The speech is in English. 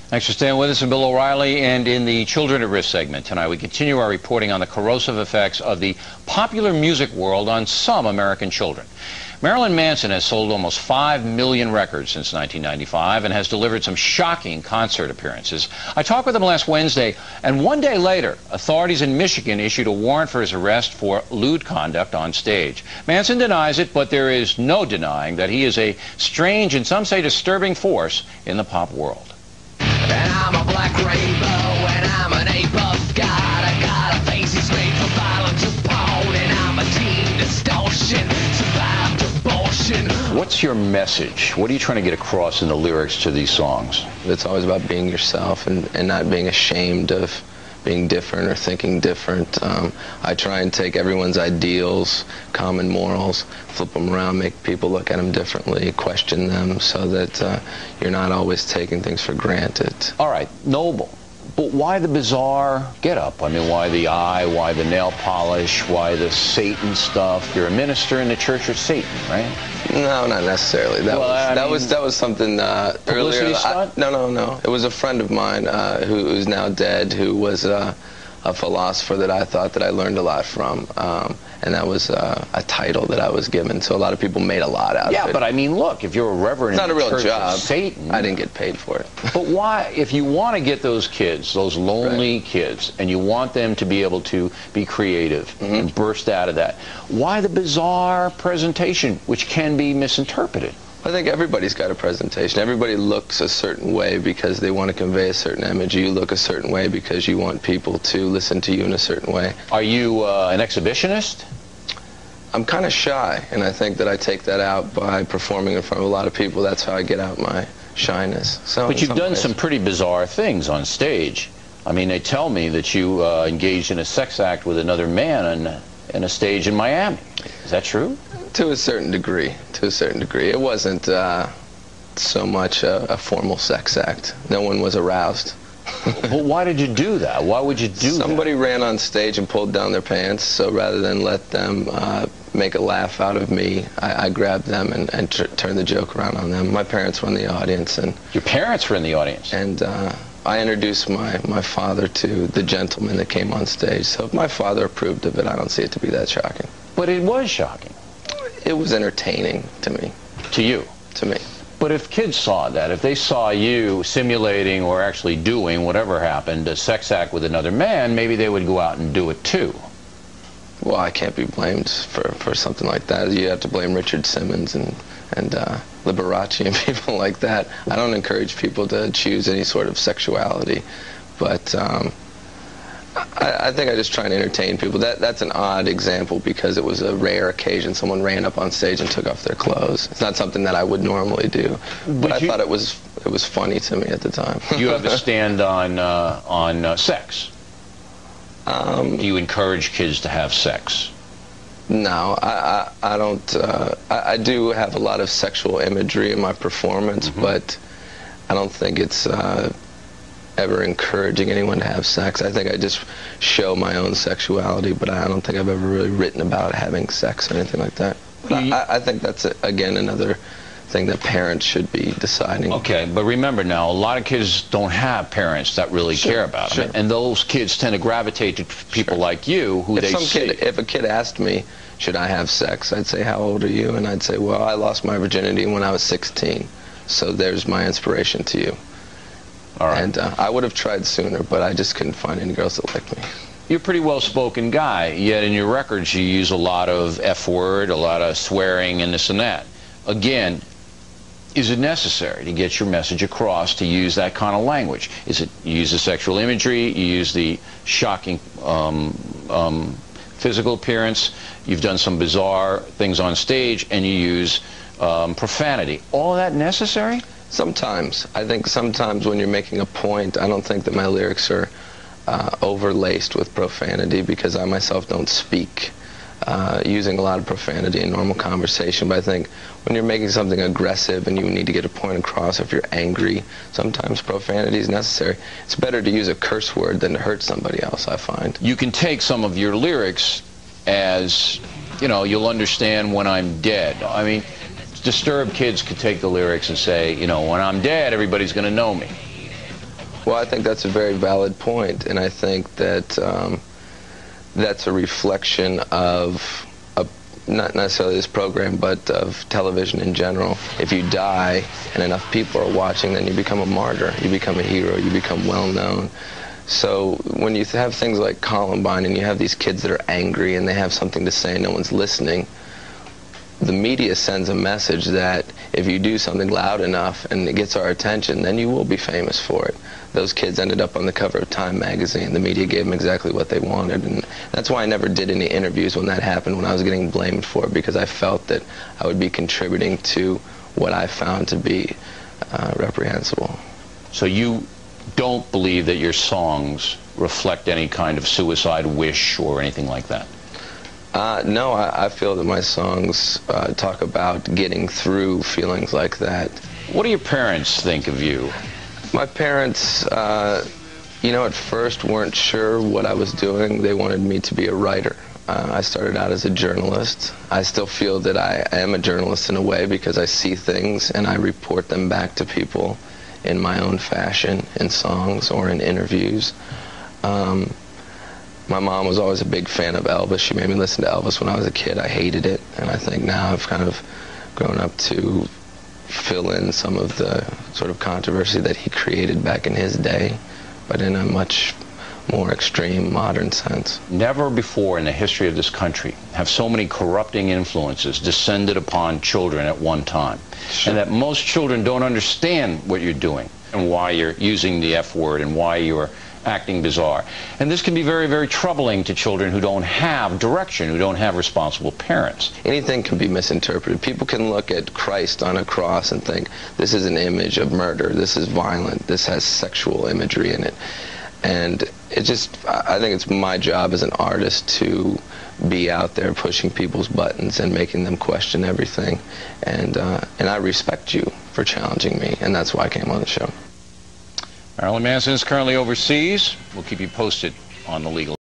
Thanks for staying with us. I'm Bill O'Reilly, and in the Children at Risk segment tonight, we continue our reporting on the corrosive effects of the popular music world on some American children. Marilyn Manson has sold almost 5 million records since 1995 and has delivered some shocking concert appearances. I talked with him last Wednesday, and one day later, authorities in Michigan issued a warrant for his arrest for lewd conduct on stage. Manson denies it, but there is no denying that he is a strange and some say disturbing force in the pop world. And I'm a black rainbow, and I'm an ape of God. I got a face that's made from violence to porn, and I'm a teen distortion, survived abortion. What's your message? What are you trying to get across in the lyrics to these songs? It's always about being yourself and not being ashamed of being different or thinking different. I try and take everyone's ideals, common morals, flip them around, make people look at them differently, question them so that you're not always taking things for granted. All right, noble. But why the bizarre get-up? I mean, why the eye? Why the nail polish? Why the Satan stuff? You're a minister in the Church of Satan, right? No, not necessarily. That was something earlier. No. It was a friend of mine who's now dead, who was a philosopher that I thought that I learned a lot from. And that was a title that I was given, so a lot of people made a lot out of it. Yeah, but I mean, look, if you're a reverend in the Church of Satan... I didn't get paid for it. But why, if you want to get those kids, those lonely kids, and you want them to be able to be creative and burst out of that, why the bizarre presentation, which can be misinterpreted? I think everybody's got a presentation. Everybody looks a certain way because they want to convey a certain image. You look a certain way because you want people to listen to you in a certain way. Are you an exhibitionist? I'm kind of shy, and I think that I take that out by performing in front of a lot of people. That's how I get out my shyness. So, but you've done some pretty bizarre things on stage. I mean, they tell me that you engaged in a sex act with another man on a stage in Miami. Is that true? To a certain degree. To a certain degree. It wasn't so much a formal sex act. No one was aroused. But why did you do that? Why would you do that? Somebody ran on stage and pulled down their pants, so rather than let them make a laugh out of me, I grabbed them and turned the joke around on them. My parents were in the audience. And your parents were in the audience? And I introduced my father to the gentleman that came on stage. So if my father approved of it, I don't see it to be that shocking. But it was shocking. It was entertaining to me. To you? To me. But if kids saw that, if they saw you simulating or actually doing whatever happened, a sex act with another man, maybe they would go out and do it too. Well, I can't be blamed for something like that. You have to blame Richard Simmons and Liberace and people like that. I don't encourage people to choose any sort of sexuality, but I think I just try and entertain people. That's an odd example because it was a rare occasion. Someone ran up on stage and took off their clothes. It's not something that I would normally do, but I thought it was funny to me at the time. You have a stand on sex. Do you encourage kids to have sex? No, I don't. I do have a lot of sexual imagery in my performance, but I don't think it's ever encouraging anyone to have sex. I think I just show my own sexuality, but I don't think I've ever really written about having sex or anything like that. But I think that's, again, another thing that parents should be deciding. Okay, but remember now, a lot of kids don't have parents that really care about them, and those kids tend to gravitate to people like you who they see. If a kid asked me, should I have sex, I'd say, how old are you? And I'd say, well, I lost my virginity when I was 16, so there's my inspiration to you. All right. And I would have tried sooner, but I just couldn't find any girls that liked me. You're a pretty well-spoken guy, yet in your records you use a lot of F-word, a lot of swearing, and this and that. Again, is it necessary to get your message across to use that kind of language? Is it, you use the sexual imagery, you use the shocking physical appearance, you've done some bizarre things on stage, and you use profanity. All of that necessary? Sometimes. I think sometimes when you're making a point, I don't think that my lyrics are overlaced with profanity because I myself don't speak using a lot of profanity in normal conversation. But I think when you're making something aggressive and you need to get a point across, if you're angry, sometimes profanity is necessary. It's better to use a curse word than to hurt somebody else, I find. You can take some of your lyrics as, you know, you'll understand when I'm dead. I mean, disturbed kids could take the lyrics and say, you know, when I'm dead, everybody's going to know me. Well, I think that's a very valid point, and I think that that's a reflection of not necessarily this program, but of television in general. If you die and enough people are watching, then you become a martyr, you become a hero, you become well known. So when you have things like Columbine and you have these kids that are angry and they have something to say and no one's listening, the media sends a message that if you do something loud enough and it gets our attention, then you will be famous for it. Those kids ended up on the cover of Time magazine. The media gave them exactly what they wanted, and that's why I never did any interviews when that happened, when I was getting blamed for it, because I felt that I would be contributing to what I found to be reprehensible. So you don't believe that your songs reflect any kind of suicide wish or anything like that? No, I feel that my songs talk about getting through feelings like that. What do your parents think of you? My parents, you know, at first weren't sure what I was doing. They wanted me to be a writer. I started out as a journalist. I still feel that I am a journalist in a way because I see things and I report them back to people in my own fashion, in songs or in interviews. My mom was always a big fan of Elvis. She made me listen to Elvis when I was a kid. I hated it, and I think now I've kind of grown up to fill in some of the sort of controversy that he created back in his day, but in a much more extreme, modern sense. Never before in the history of this country have so many corrupting influences descended upon children at one time. Sure. And that most children don't understand what you're doing and why you're using the F word and why you're acting bizarre. And this can be very, very troubling to children who don't have direction, who don't have responsible parents. Anything can be misinterpreted. People can look at Christ on a cross and think, this is an image of murder, this is violent, this has sexual imagery in it. And it just, I think it's my job as an artist to be out there pushing people's buttons and making them question everything. And I respect you for challenging me, and that's why I came on the show. Marilyn Manson is currently overseas. We'll keep you posted on the legal